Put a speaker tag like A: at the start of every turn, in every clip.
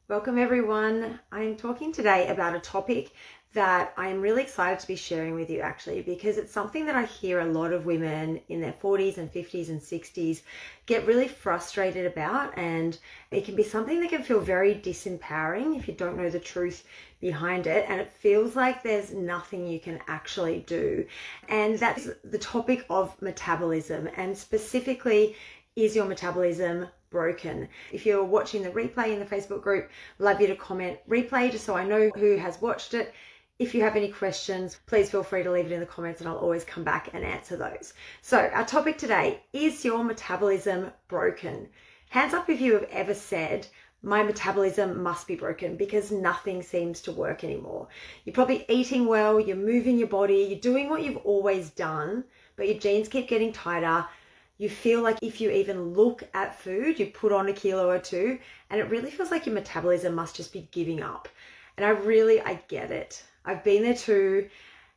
A: Welcome everyone. I'm talking today about a topic that I'm really excited to be sharing with you actually, because it's something that I hear a lot of women in their 40s and 50s and 60s get really frustrated about, and it can be something that can feel very disempowering if you don't know the truth behind it, and it feels like there's nothing you can actually do. And that's the topic of metabolism, and specifically, is your metabolism broken? If you're watching the replay in the Facebook group, love you to comment replay just so I know who has watched it. If you have any questions, please feel free to leave it in the comments and I'll always come back and answer those. So our topic today, is your metabolism broken? Hands up if you have ever said, my metabolism must be broken because nothing seems to work anymore. You're probably eating well, you're moving your body, you're doing what you've always done, but your jeans keep getting tighter. You feel like if you even look at food, you put on a kilo or two, and it really feels like your metabolism must just be giving up. And I get it. I've been there too.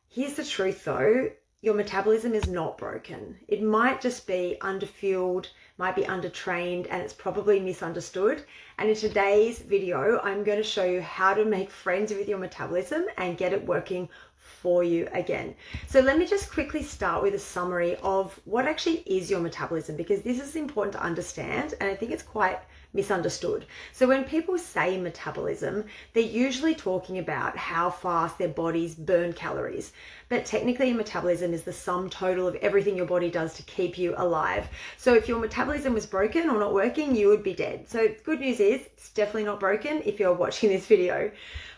A: Here's the truth though, your metabolism is not broken. It might just be underfueled, might be undertrained, and it's probably misunderstood. And in today's video, I'm going to show you how to make friends with your metabolism and get it working for you again. So let me just quickly start with a summary of what actually is your metabolism, because this is important to understand and I think it's quite misunderstood. So when people say metabolism, they're usually talking about how fast their bodies burn calories. But technically metabolism is the sum total of everything your body does to keep you alive. So if your metabolism was broken or not working, you would be dead. So good news is it's definitely not broken if you're watching this video.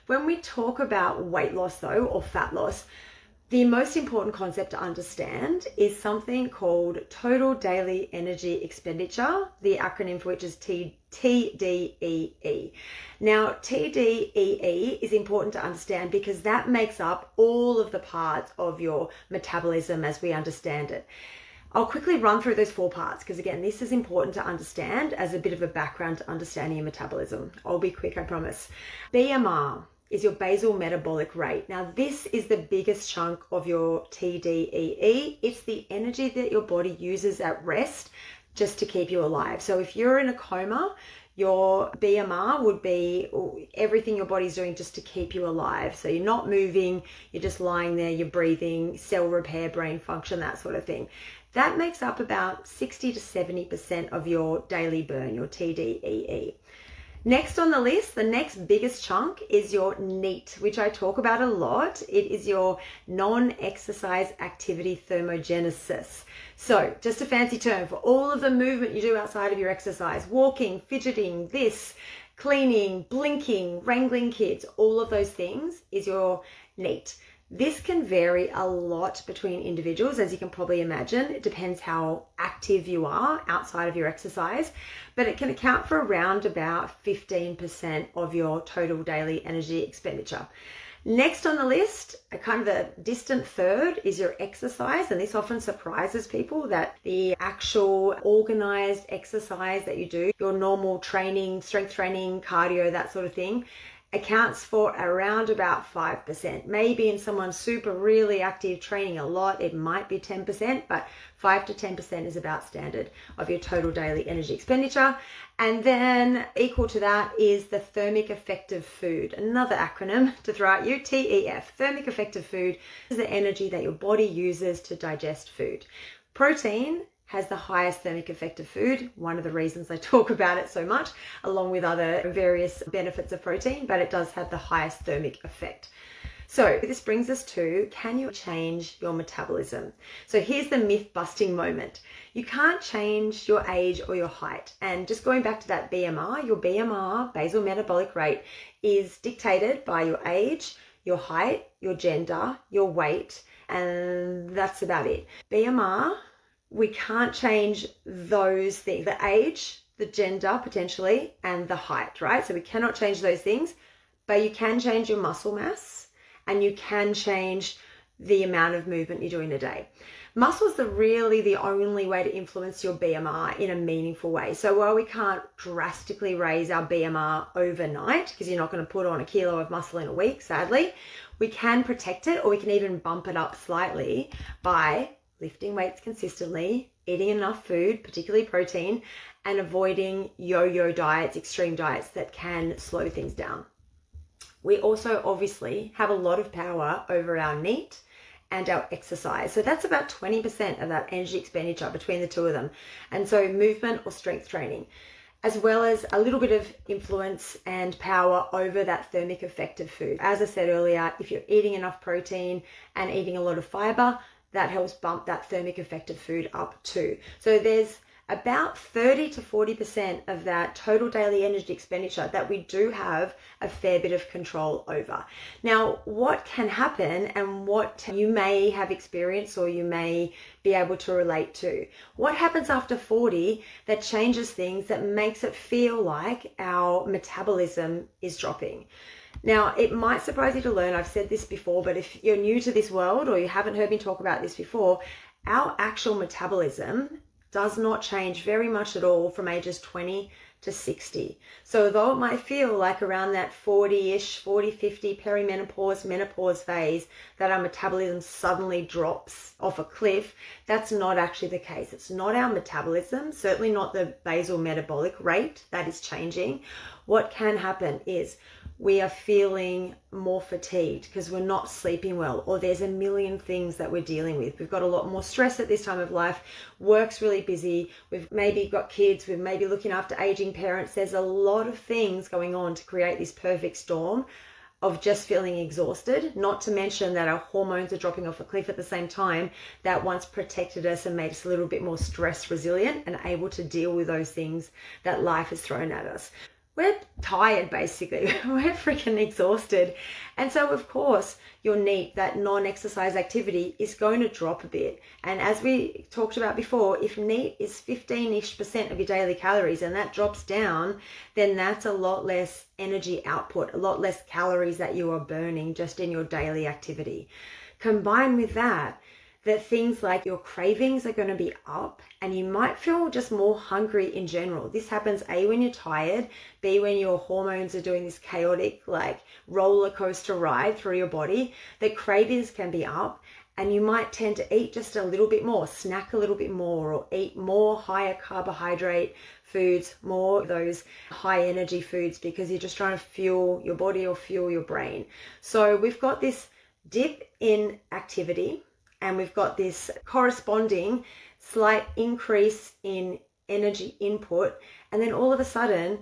A: When we talk about weight loss though, or fat loss, the most important concept to understand is something called Total Daily Energy Expenditure, the acronym for which is TDEE. Now, TDEE is important to understand because that makes up all of the parts of your metabolism as we understand it. I'll quickly run through those 4 parts because again, this is important to understand as a bit of a background to understanding your metabolism. I'll be quick, I promise. BMR is your basal metabolic rate. Now, this is the biggest chunk of your TDEE. It's the energy that your body uses at rest just to keep you alive. So if you're in a coma, your BMR would be everything your body's doing just to keep you alive. So you're not moving, you're just lying there, you're breathing, cell repair, brain function, that sort of thing. That makes up about 60 to 70% of your daily burn, your TDEE. Next on the list, the next biggest chunk is your NEAT, which I talk about a lot. It is your non-exercise activity thermogenesis. So just a fancy term for all of the movement you do outside of your exercise, walking, fidgeting, this, cleaning, blinking, wrangling kids, all of those things is your NEAT. This can vary a lot between individuals, as you can probably imagine. It depends how active you are outside of your exercise, but it can account for around about 15% of your total daily energy expenditure. Next on the list, a kind of a distant third, is your exercise, and this often surprises people that the actual organized exercise that you do, your normal training, strength training, cardio, that sort of thing, accounts for around about 5%. Maybe in someone super really active training a lot, it might be 10%, but 5 to 10% is about standard of your total daily energy expenditure. And then equal to that is the Thermic Effect of Food, another acronym to throw at you, TEF. Thermic Effect of Food is the energy that your body uses to digest food. Protein has the highest thermic effect of food, one of the reasons I talk about it so much, along with other various benefits of protein, but it does have the highest thermic effect. So this brings us to, can you change your metabolism? So here's the myth busting moment. You can't change your age or your height. And just going back to that BMR, your BMR, basal metabolic rate, is dictated by your age, your height, your gender, your weight, and that's about it. BMR, we can't change those things, the age, the gender potentially, and the height, right? So we cannot change those things, but you can change your muscle mass and you can change the amount of movement you do in a day. Muscle's really the only way to influence your BMR in a meaningful way. So while we can't drastically raise our BMR overnight, because you're not going to put on a kilo of muscle in a week, sadly, we can protect it, or we can even bump it up slightly by lifting weights consistently, eating enough food, particularly protein, and avoiding yo-yo diets, extreme diets that can slow things down. We also obviously have a lot of power over our NEAT and our exercise. So that's about 20% of that energy expenditure between the two of them. And so movement or strength training, as well as a little bit of influence and power over that thermic effect of food. As I said earlier, if you're eating enough protein and eating a lot of fiber, that helps bump that thermic effect of food up too. So there's about 30 to 40% of that total daily energy expenditure that we do have a fair bit of control over. Now, what can happen and what you may have experienced or you may be able to relate to? What happens after 40 that changes things, that makes it feel like our metabolism is dropping? Now, it might surprise you to learn, I've said this before, but if you're new to this world or you haven't heard me talk about this before, our actual metabolism does not change very much at all from ages 20 to 60. So though it might feel like around that 40-ish, 40, 50 perimenopause, menopause phase that our metabolism suddenly drops off a cliff, that's not actually the case. It's not our metabolism, certainly not the basal metabolic rate that is changing. What can happen is we are feeling more fatigued because we're not sleeping well, or there's a million things that we're dealing with. We've got a lot more stress at this time of life. Work's really busy. We've maybe got kids. We're maybe looking after aging parents. There's a lot of things going on to create this perfect storm of just feeling exhausted, not to mention that our hormones are dropping off a cliff at the same time that once protected us and made us a little bit more stress resilient and able to deal with those things that life has thrown at us. We're tired, basically. We're freaking exhausted. And so, of course, your NEAT, that non-exercise activity, is going to drop a bit. And as we talked about before, if NEAT is 15-ish% of your daily calories and that drops down, then that's a lot less energy output, a lot less calories that you are burning just in your daily activity. Combined with that things like your cravings are going to be up and you might feel just more hungry in general. This happens A, when you're tired, B, when your hormones are doing this chaotic like roller coaster ride through your body. The cravings can be up and you might tend to eat just a little bit more, snack a little bit more, or eat more higher carbohydrate foods, more of those high energy foods, because you're just trying to fuel your body or fuel your brain. So we've got this dip in activity, and we've got this corresponding slight increase in energy input. And then all of a sudden,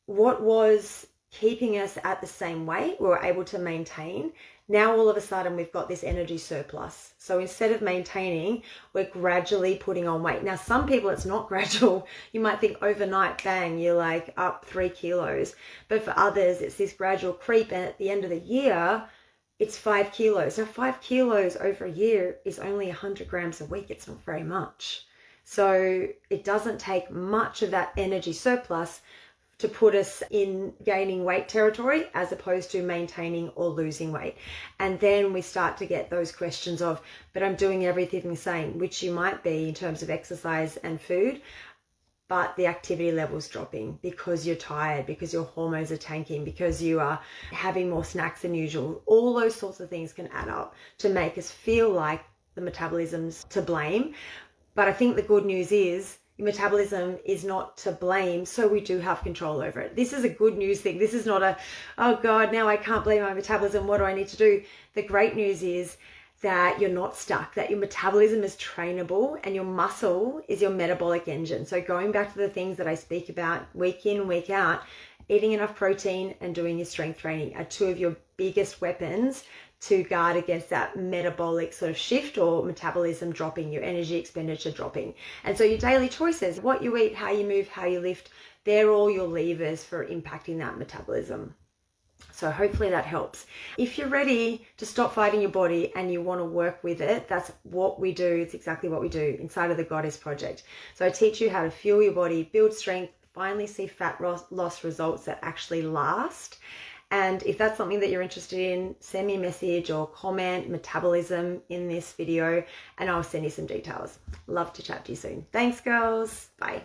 A: what was keeping us at the same weight, we were able to maintain. Now, all of a sudden, we've got this energy surplus. So instead of maintaining, we're gradually putting on weight. Now, some people, it's not gradual. You might think overnight, bang, you're like up 3 kilos. But for others, it's this gradual creep. And at the end of the year, it's 5 kilos. So 5 kilos over a year is only 100 grams a week. It's not very much. So it doesn't take much of that energy surplus to put us in gaining weight territory as opposed to maintaining or losing weight. And then we start to get those questions of, but I'm doing everything the same, which you might be in terms of exercise and food, but the activity level's dropping because you're tired, because your hormones are tanking, because you are having more snacks than usual. All those sorts of things can add up to make us feel like the metabolism's to blame. But I think the good news is your metabolism is not to blame, so we do have control over it. This is a good news thing. This is not a, oh God, now I can't blame my metabolism. What do I need to do? The great news is that you're not stuck, that your metabolism is trainable and your muscle is your metabolic engine. So going back to the things that I speak about week in, week out, eating enough protein and doing your strength training are two of your biggest weapons to guard against that metabolic sort of shift or metabolism dropping, your energy expenditure dropping. And so your daily choices, what you eat, how you move, how you lift, they're all your levers for impacting that metabolism. So hopefully that helps. If you're ready to stop fighting your body and you want to work with it, that's what we do. It's exactly what we do inside of the Goddess Project. So I teach you how to fuel your body, build strength, finally see fat loss results that actually last. And if that's something that you're interested in, send me a message or comment metabolism in this video and I'll send you some details. Love to chat to you soon. Thanks, girls. Bye.